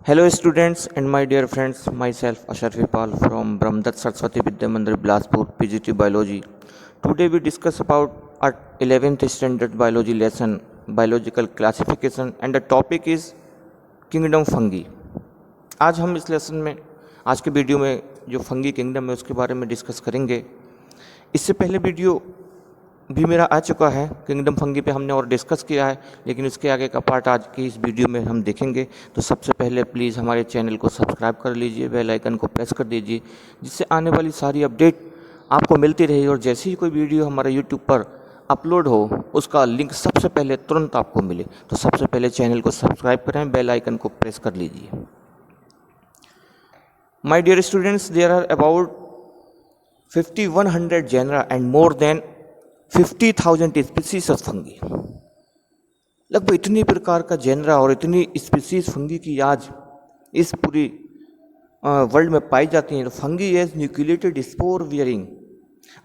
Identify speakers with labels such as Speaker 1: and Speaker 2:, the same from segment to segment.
Speaker 1: Hello students and my dear friends, myself Ashar Vipal from Brahmdat Saraswati Vidya Mandir Bilaspur, PGT Biology. Today we discuss about our 11th standard biology lesson, biological classification, and the topic is Kingdom Fungi. आज हम इस lesson में, आज के video में जो fungi kingdom है उसके बारे में डिस्कस करेंगे। इससे पहले वीडियो भी मेरा आ चुका है, किंगडम फंगी पे हमने और डिस्कस किया है, लेकिन उसके आगे का पार्ट आज की इस वीडियो में हम देखेंगे। तो सबसे पहले प्लीज़ हमारे चैनल को सब्सक्राइब कर लीजिए, बेल आइकन को प्रेस कर दीजिए, जिससे आने वाली सारी अपडेट आपको मिलती रहे और जैसे ही कोई वीडियो हमारे यूट्यूब पर अपलोड हो उसका लिंक सबसे पहले तुरंत आपको मिले। तो सबसे पहले चैनल को सब्सक्राइब करें, बेल आइकन को प्रेस कर लीजिए। My dear students, there are about 5100 genera and more than 50,000 species of fungi. लगभग इतनी प्रकार का जेनरा और इतनी स्पीसीज फंगी की आज इस पूरी वर्ल्ड में पाई जाती हैं। Fungi as nucleated spore bearing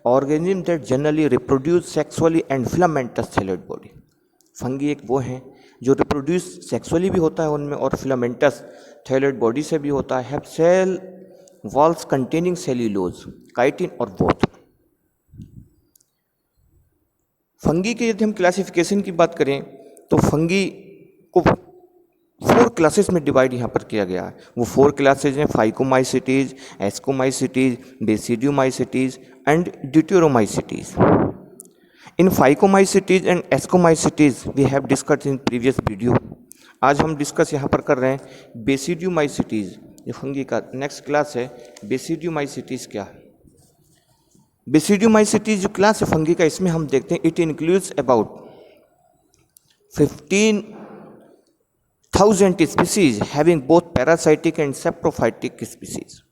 Speaker 1: organism that generally reproduce sexually and filamentous thalled body. Fungi एक वो हैं जो रिप्रोड्यूस सेक्सुअली भी होता है उनमें और फिलामेंटस थैलेड बॉडी से भी होता है। Have cell walls containing cellulose, chitin और बोथ। फंगी के यदि हम क्लासिफिकेशन की बात करें तो फंगी को 4 क्लासेस में डिवाइड यहाँ पर किया गया है। वो 4 क्लासेज हैं: phycomycetes, ascomycetes, basidiomycetes and deuteromycetes. इन phycomycetes and ascomycetes we have discussed in previous video. आज हम डिस्कस यहाँ पर कर रहे हैं बेसिडियोमाइसिटीज। ये फंगी का नेक्स्ट क्लास है। बेसिडियोमाइसिटीज क्या है? बेसिडियोमाइसिटीज जो क्लास है फंगी का, इसमें हम देखते हैं it includes about 15,000 species having both parasitic and saprophytic species.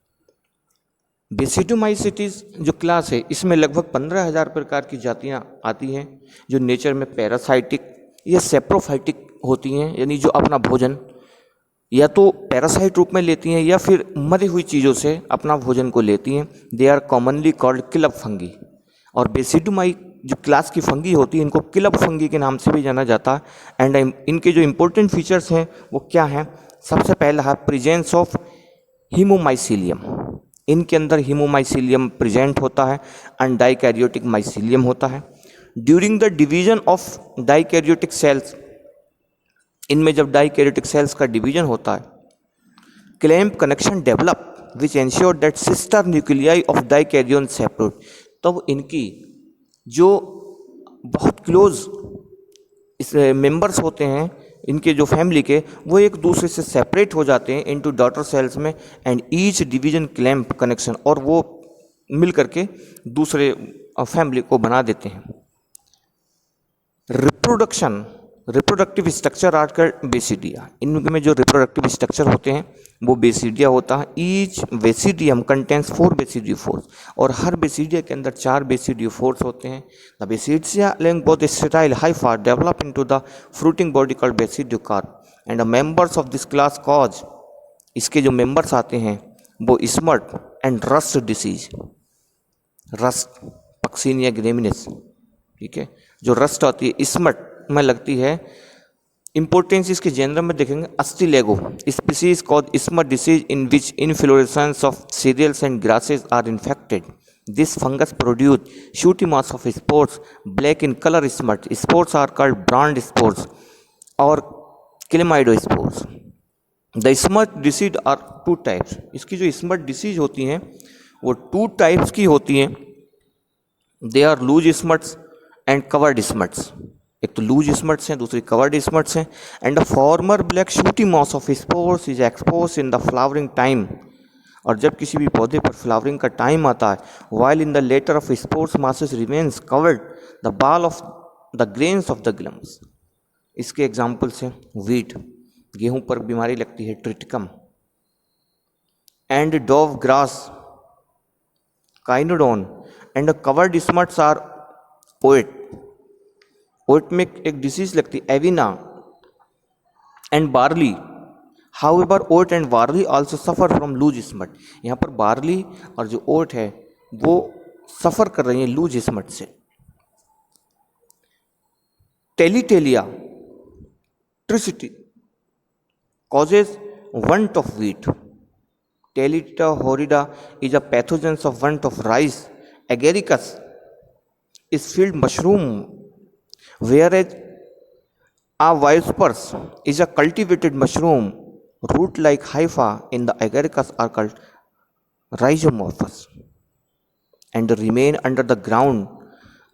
Speaker 1: Basidiomycetes जो क्लास है इसमें लगभग 15,000 प्रकार की जातियां आती हैं जो नेचर में पैरासाइटिक या सेप्रोफाइटिक होती हैं, यानी जो अपना भोजन या तो पैरासाइट रूप में लेती हैं या फिर मरी हुई चीज़ों से अपना भोजन को लेती हैं। They are commonly called club fungi. और बेसिडियोमाई जो क्लास की फंगी होती है इनको किलअप फंगी के नाम से भी जाना जाता है। एंड इनके जो इम्पोर्टेंट फीचर्स हैं वो क्या हैं? सबसे पहला है प्रेजेंस ऑफ हीमोमाइसीलियम। इनके अंदर हीमोमाइसीलियम प्रेजेंट होता है एंड डाइकैरियोटिक माइसीलियम होता है। During the division of dikaryotic cells, इनमें जब डाइकैरियोटिक सेल्स का डिवीजन होता है, clamp connection develop which ensure that sister nuclei of dikaryon separate. तब इनकी जो बहुत क्लोज इस मेंबर्स होते हैं इनके जो फैमिली के, वो एक दूसरे से सेपरेट हो जाते हैं इनटू डॉटर सेल्स में and each division clamp connection, और वो मिल करके दूसरे फैमिली को बना देते हैं। Reproductive structure are called basidia. इनमें जो रिप्रोडक्टिव स्ट्रक्चर होते हैं वो बेसिडिया होता है। ईच बेसिडियम कंटेंस 4 बेसिडियोफोर्स, और हर बेसिडिया के अंदर 4 बेसिडियोफोर्स होते हैं। The basidia along both sterile hypha develop into the fruiting body called basidiocarp and the members of this class cause, इसके जो मेंबर्स आते हैं वो smut and rust disease. Rust Puccinia graminis, ठीक है, जो रस्ट आती है स्मट में लगती है। इंपॉर्टेंस इसके जेनर में देखेंगे Ustilago species cause smut disease in which inflorescence of cereals and grasses are infected. This fungus produce sooty mass of spores black in colour smut. Spores are called brand spores और chlamydo spores. The smut disease are 2 types. इसकी जो smut disease होती हैं वो 2 types की होती हैं। They are loose smuts and covered smuts. एक तो लूज स्मट्स हैं, दूसरी कवर्ड स्मट्स हैं। And the former black sooty mass of spores is expose in the flowering time, और जब किसी भी पौधे पर फ्लावरिंग का टाइम आता है, while in the latter of spores masses remains covered the ball of the grains of the glumes. इसके एग्जाम्पल्स हैं वीट, गेहूं पर बीमारी लगती है Triticum, and dove grass Cynodon. And the covered smuts are oat. Oat में एक disease लगती है Avena and barley. However oat and barley also suffer from loose smut. यहाँ पर बार्ली और जो ओट है वो सफ़र कर रही है लूज स्मट से। टेलीटेलिया ट्रिसिटी causes want of wheat. Telita horrida is a pathogen of want of rice. Agaricus is field mushroom, whereas Avispers is a cultivated mushroom. Root like hypha in the agaricus are called rhizomorphous and remain under the ground.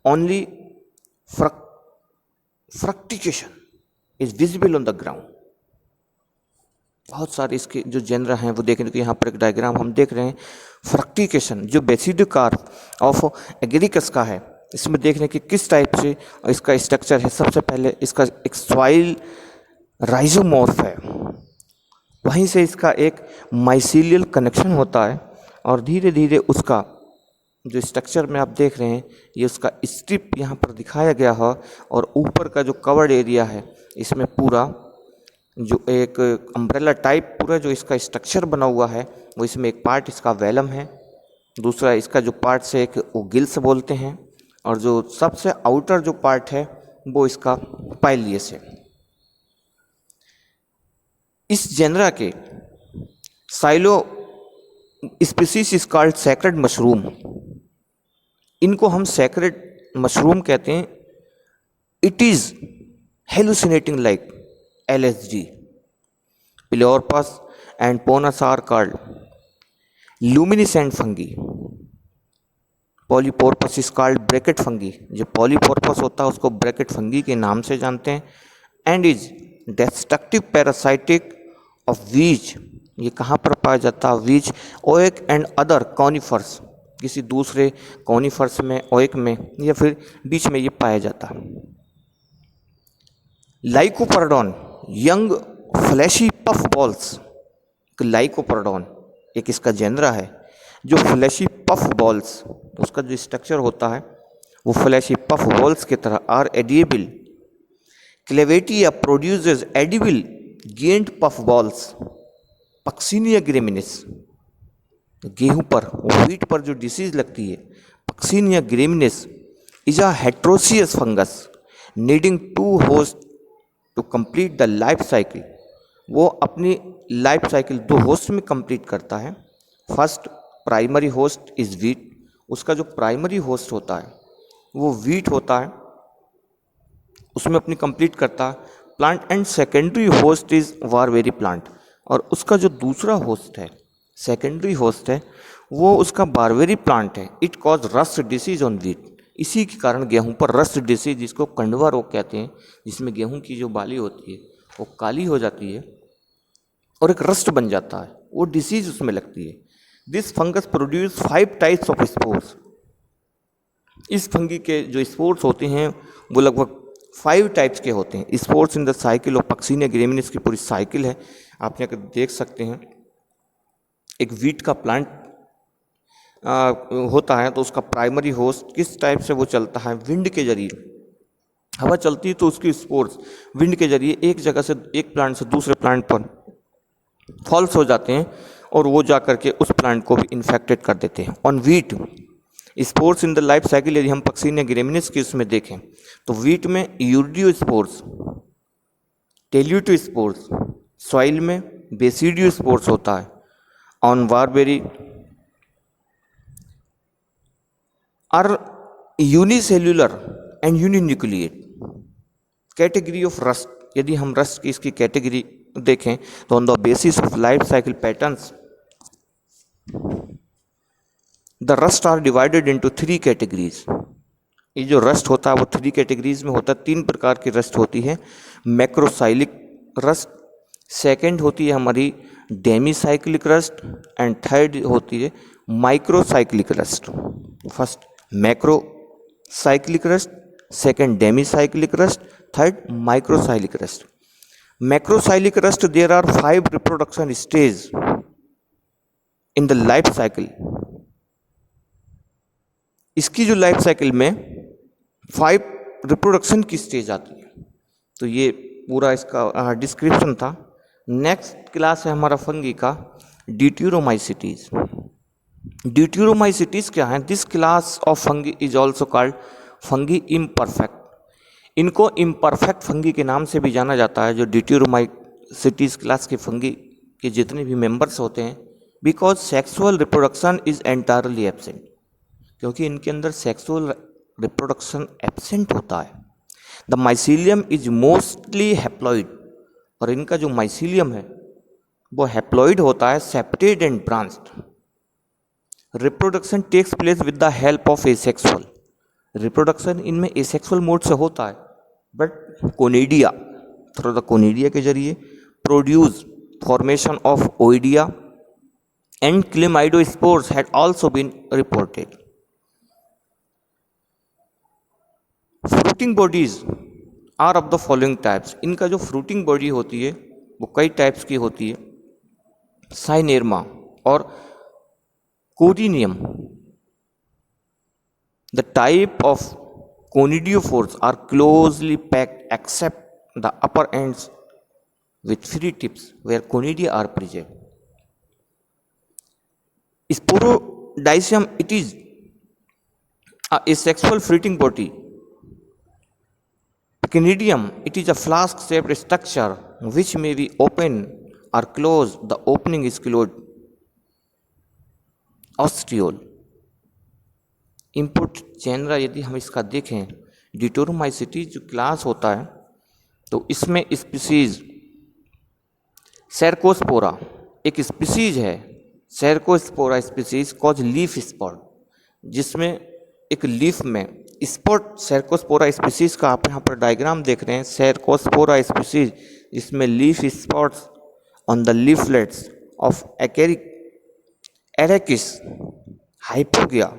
Speaker 1: Only fructification is visible on the ground. बहुत सारे इसके जो genre हैं वो देखें तो यहाँ पर एक डायग्राम हम देख रहे हैं। फ्रक्टिकेशन जो बेसिडोकार्प ऑफ एगेरिकस का है, इसमें देख रहे हैं कि किस टाइप से इसका स्ट्रक्चर है। सबसे पहले इसका एक सॉइल राइजोमॉर्फ है, वहीं से इसका एक माइसीलियल कनेक्शन होता है और धीरे धीरे उसका जो स्ट्रक्चर में आप देख रहे हैं ये उसका स्ट्रिप यहाँ पर दिखाया गया है और ऊपर का जो कवर्ड एरिया है इसमें पूरा जो एक अम्ब्रेला टाइप पूरा जो इसका स्ट्रक्चर बना हुआ है वो इसमें एक पार्ट इसका वेलम है, दूसरा इसका जो पार्ट से एक वो गिल्स बोलते हैं और जो सबसे आउटर जो पार्ट है वो इसका पाइलियस है। इस जेनरा के silo species is called sacred mushroom. इनको हम सैक्रेड मशरूम कहते हैं। It is hallucinating like LSD. Pleiorpus and Ponus are called luminescent fungi. Polyporpus is called bracket fungi. जो polyporpus होता है उसको bracket fungi के नाम से जानते हैं। And is destructive parasitic of weeds. ये कहाँ पर पाया जाता है? weeds, oak and other conifers. किसी दूसरे कॉनिफर्स में, ओएक में या फिर बीच में ये पाया जाता है। लाइकोपर्डोन यंग फ्लैशी पफ बॉल्स। लाइकोपर्डोन एक इसका जेनरा है जो फ्लैशी पफ बॉल्स, उसका जो स्ट्रक्चर होता है वो फ्लैशी पफ बॉल्स की तरह are edible. Calvatia produces edible giant puff balls. Puccinia graminis, गेहूं पर व्हीट पर जो डिसीज लगती है, Puccinia graminis is a heteroecious fungus needing two host to complete the life cycle. वो अपनी लाइफ साइकिल 2 होस्ट में कंप्लीट करता है। First primary host is wheat, उसका जो प्राइमरी होस्ट होता है वो वीट होता है, उसमें अपनी कंप्लीट करता है plant. And secondary host is barberry plant, और उसका जो दूसरा होस्ट है, सेकेंडरी होस्ट है, वो उसका बारबेरी प्लांट है। It cause rust disease on wheat. इसी के कारण गेहूं पर रस्ट डिसीज, जिसको कंडवा रोग कहते हैं, जिसमें गेहूं की जो बाली होती है वो काली हो जाती है और एक रस्ट बन जाता है, वो डिसीज उसमें लगती है। This fungus produce 5 types of spores. इस फंगी के जो स्पोर्स होते हैं वो लगभग 5 टाइप्स के होते हैं। Spores in the cycle of Puccinia graminis की पूरी साइकिल है, आप यहाँ देख सकते हैं। एक वीट का प्लांट होता है तो उसका प्राइमरी होस्ट किस टाइप से वो चलता है, विंड के जरिए। हवा चलती है तो उसकी स्पोर्स विंड के जरिए एक जगह से, एक प्लांट से दूसरे प्लांट पर फॉल्स हो जाते हैं और वो जा करके उस प्लांट को भी इन्फेक्टेड कर देते हैं। On wheat spores in the life cycle, यदि हम पक्सिनिया ग्रेमिनिस की उसमें देखें तो वीट में urediospores, teleutospores, soil में बेसिडियो स्पोर्स होता है। On barberry are unicellular and uninucleate. Category of rust, यदि हम रस्ट की इसकी कैटेगरी देखें तो on the basis of life cycle patterns the rust are divided into 3 categories. ये जो रस्ट होता है वो 3 कैटेगरीज में होता है। 3 प्रकार की रस्ट होती है। मैक्रोसाइक्लिक रस्ट, सेकंड होती है हमारी डेमीसाइक्लिक रस्ट, एंड थर्ड होती है microcyclic rust. First macrocyclic rust, second demicyclic rust, third microcyclic rust. Macrocyclic rust, there are 5 reproduction stage in the life cycle. इसकी जो लाइफ साइकिल में 5 रिप्रोडक्शन की स्टेज आती है। तो ये पूरा इसका डिस्क्रिप्शन था। नेक्स्ट क्लास है हमारा फंगी का ड्यूटेरोमाइसिटीज। ड्यूटेरोमाइसिटीज क्या है? This class of fungi is also called fungi imperfect. इनको इम्परफेक्ट फंगी के नाम से भी जाना जाता है। जो ड्यूटेरोमाइसिटीज क्लास के फंगी के जितने भी मेंबर्स होते हैं, because sexual reproduction is entirely absent, क्योंकि इनके अंदर सेक्सुअल रिप्रोडक्शन एब्सेंट होता है। The mycelium is mostly haploid, और इनका जो माइसीलियम है वो हैप्लॉइड होता है, separated and branched. Reproduction takes place with the help of asexual, reproduction इनमें एसेक्सुअल मोड से होता है, but conidia, through the conidia के जरिए produce formation of oidia and chlamydospores had also been reported. Fruiting bodies are of the following types, इनका जो fruiting body होती है वो कई टाइप्स की होती है, साइनेरमा और कोडिनियम। The type of conidiophores are closely packed except the upper ends with free tips where conidia are present. Sporodicium, it is a asexual fruiting body. Conidium, it is a flask-shaped structure which may be open or closed. The opening is called ostiole. Input genera यदि हम इसका देखें, डिटोरोमाइसिटीज जो class होता है तो इसमें species सेरकोस्पोरा एक स्पीसीज है, सेरकोस्पोरा स्पीसीज कॉज लीफ स्पॉट, जिसमें एक लीफ में स्पॉट, सेरकोस्पोरा स्पीसीज का आप यहाँ पर डायग्राम देख रहे हैं, सेरकोस्पोरा स्पीसीज जिसमें leaf spots on the leaflets of Arachis hypogaea,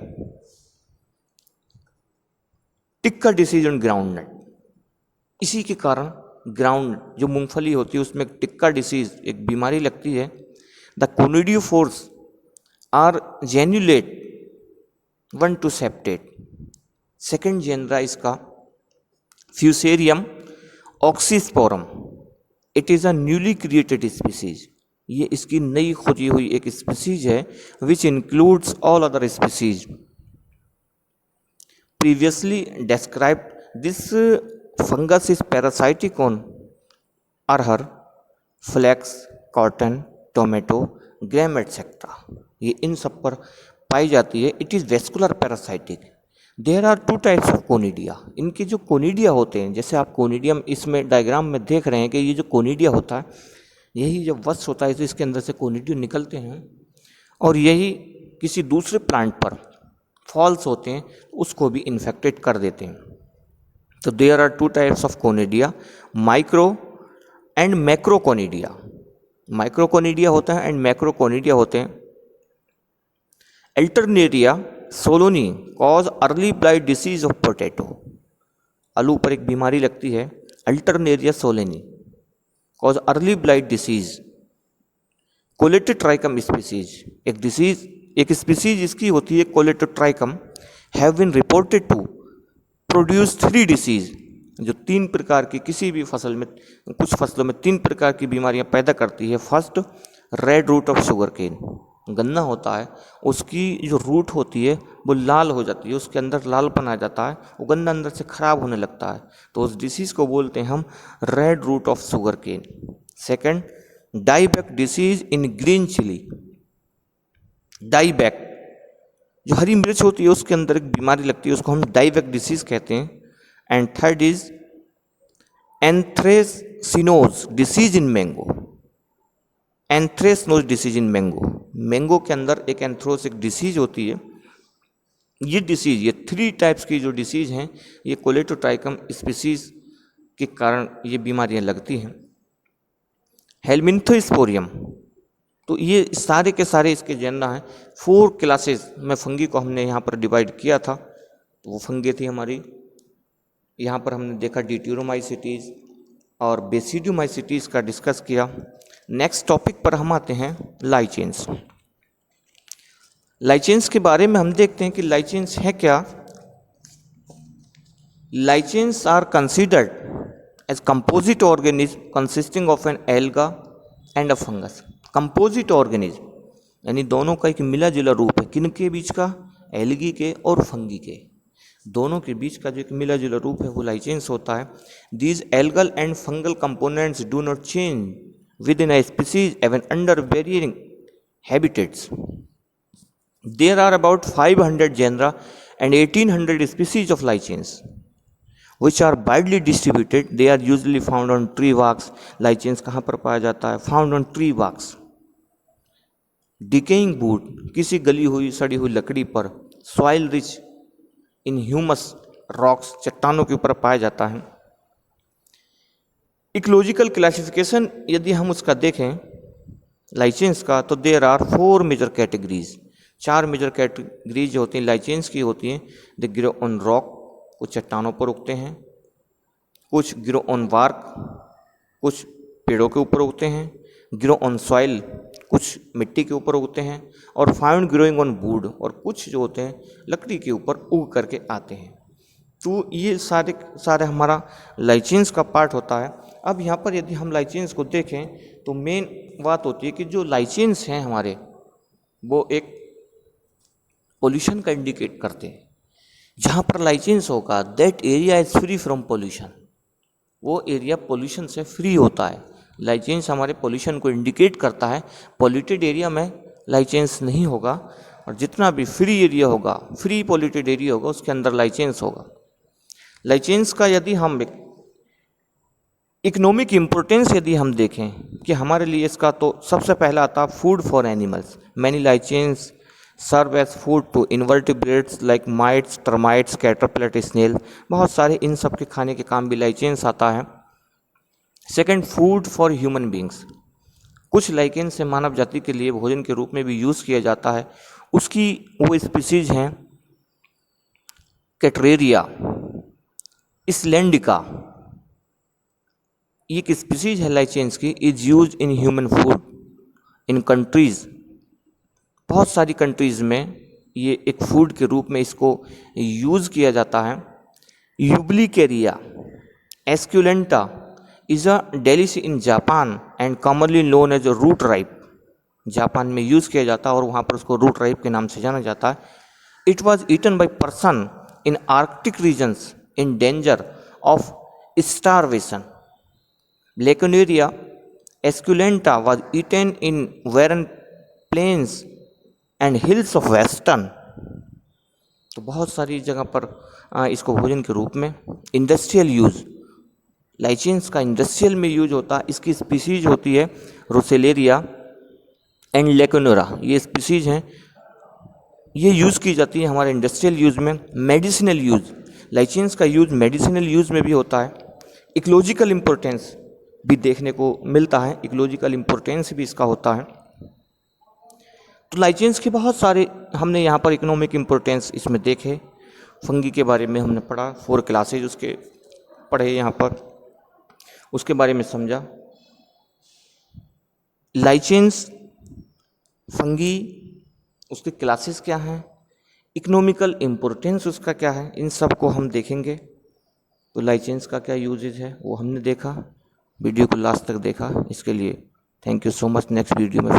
Speaker 1: tikka disease on groundnut, इसी के कारण ग्राउंड जो मूंगफली होती है उसमें टिक्का डिसीज एक बीमारी लगती है। द conidiophores are geniculate 1 to septate. Second genera इसका Fusarium oxysporum, it is a newly created species, ये इसकी नई खोजी हुई एक स्पीसीज है, which includes all other species previously described. This fungus is parasitic on arhar, flax, cotton, tomato, gram etcetera, ये इन सब पर पाई जाती है। It is vascular parasitic. There are 2 types of conidia. इनके जो कोनिडिया होते हैं, जैसे आप कोनिडियम इसमें डायग्राम में देख रहे हैं कि ये जो कोनिडिया होता है, यही जब वत्स होता है तो इसके अंदर से कोनिडिया निकलते हैं और यही किसी दूसरे प्लांट पर फॉल्स होते हैं, उसको भी इन्फेक्टेड कर देते हैं। तो there are 2 types of conidia, micro and macroconidia. Microconidia होता है एंड मैक्रोकोनिडिया होते हैं। Alternaria solani cause early blight disease of potato, आलू पर एक बीमारी लगती है, Alternaria solani cause early blight disease. Colletotrichum species एक डिसीज, एक स्पीसीज इसकी होती है Colletotrichum, have been reported to produce 3 disease, जो 3 प्रकार की किसी भी फसल में, कुछ फसलों में 3 प्रकार की बीमारियां पैदा करती है। First, red rot of sugarcane, गन्ना होता है उसकी जो रूट होती है वो लाल हो जाती है, उसके अंदर लालपन आ जाता है, वो गन्ना अंदर से खराब होने लगता है, तो उस डिसीज को बोलते हैं हम red rot of sugarcane. Second, dieback disease in green chilli, dieback जो हरी मिर्च होती है उसके अंदर एक बीमारी लगती है, उसको हम डाईबैक डिसीज कहते हैं। And third is anthracnose disease in mango, anthracnose disease in mango, mango के अंदर एक एंथ्रोस एक डिसीज होती है। ये डिसीज, ये 3 टाइप्स की जो डिसीज हैं, ये कोलेटोट्राइकम स्पीसीज के कारण ये बीमारियां लगती हैं। हेलमिन्थोस्पोरियम, तो ये सारे के सारे इसके जेनरा हैं। 4 क्लासेस में फंगी को हमने यहाँ पर डिवाइड किया था, तो वो फंगी थी हमारी, यहाँ पर हमने देखा डिट्यूरोमाइसिटीज और बेसिडियोमाइसिटीज का डिस्कस किया। नेक्स्ट टॉपिक पर हम आते हैं लाइचेंस। लाइचेंस के बारे में हम देखते हैं कि लाइचेंस है क्या। Lichens are considered as composite organism consisting of an alga and a fungus. Composite organism यानी दोनों का एक मिला जुला रूप है, किन के बीच का, एल्गी के और फंगी के, दोनों के बीच का जो एक मिला जुला रूप है वो लाइचेंस होता है। These algal and fungal components do not change within a species even under varying habitats. There are about 500 genera and 1800 species of lichens, which are widely distributed. They are usually found on tree barks. Lichens कहाँ पर पाया जाता है? Found on tree barks. Decaying wood, किसी गली हुई सड़ी हुई लकड़ी पर. Soil rich in humus rocks, चट्टानों के ऊपर पाया जाता है. इकोलॉजिकल क्लासिफिकेशन यदि हम उसका देखें लाइचेंस का, तो there are 4 major categories. 4 major categories जो होती हैं लाइचेंस की होती हैं. दे ग्रो ऑन रॉक, कुछ चट्टानों पर उगते हैं. कुछ ग्रो ऑन बार्क, कुछ पेड़ों के ऊपर उगते हैं. ग्रो ऑन सॉइल, कुछ मिट्टी के ऊपर उगते हैं. और फाउंड ग्रोइंग ऑन वुड, और कुछ जो होते हैं लकड़ी के ऊपर उग करके आते हैं. तो ये सारे हमारा लाइचेंस का पार्ट होता है. अब यहाँ पर यदि हम लाइचेंस को देखें तो मेन बात होती है कि जो लाइचेंस हैं हमारे, वो एक पोल्यूशन का इंडिकेट करते हैं. जहाँ पर लाइचेंस होगा that area is free from pollution, वो एरिया पोल्यूशन से फ्री होता है. लाइचेंस हमारे पोल्यूशन को इंडिकेट करता है. पॉल्यूटेड एरिया में लाइचेंस नहीं होगा, और जितना भी फ्री एरिया होगा, फ्री पॉल्यूटेड एरिया होगा, उसके अंदर लाइचेंस होगा. लाइचेंस का यदि हम इकोनॉमिक इम्पोर्टेंस यदि हम देखें कि हमारे लिए इसका, तो सबसे पहला आता food for animals. Many lichens serve as food to invertebrates like mites, termites, caterpillar, snail. बहुत सारे इन सब के खाने के काम भी लाइचेंस आता है. Second, food for human beings. कुछ लाइकेंस से मानव जाति के लिए भोजन के रूप में भी यूज़ किया जाता है. उसकी वो स्पीसीज हैं कैटरेरिया, इसलैंडिका, ये एक स्पीसीज है लाइचेंस की. Is use in human food in countries. बहुत सारी कंट्रीज़ में ये एक फूड के रूप में इसको यूज़ किया जाता है. Umbilicaria esculenta is a delicacy in Japan and commonly known as rock tripe. Japan में यूज़ किया जाता है और वहाँ पर उसको रूट राइप के नाम से जाना जाता है. It was eaten by person in Arctic regions in danger of starvation. Lecanora esculenta was eaten in barren plains and hills of western. तो बहुत सारी जगह पर इसको भोजन के रूप में. इंडस्ट्रियल यूज़, लाइचेंस का इंडस्ट्रियल में यूज होता है. इसकी स्पीसीज होती है रोसेलेरिया एंड लेकोनोरा. ये स्पीसीज हैं, ये यूज़ की जाती है हमारे इंडस्ट्रियल यूज़ में. मेडिसिनल यूज़, लाइचेंस का यूज़ मेडिसिनल यूज़ में भी होता है. इकोलॉजिकल इम्पोर्टेंस भी देखने को मिलता है, इकोलॉजिकल इम्पोर्टेंस भी इसका होता है. तो लाइचेंस के बहुत सारे हमने यहाँ पर इकोनॉमिक इम्पोर्टेंस इसमें देखे. फंगी के बारे में हमने पढ़ा, 4 क्लासेज उसके पढ़े यहाँ पर, उसके बारे में समझा. लाइचेंस, फंगी, उसके क्लासेस क्या हैं, इकोनॉमिकल इम्पोर्टेंस उसका क्या है, इन सब को हम देखेंगे. तो लाइचेंस का क्या यूजेज है वो हमने देखा. वीडियो को लास्ट तक देखा, इसके लिए thank you so much. Next video में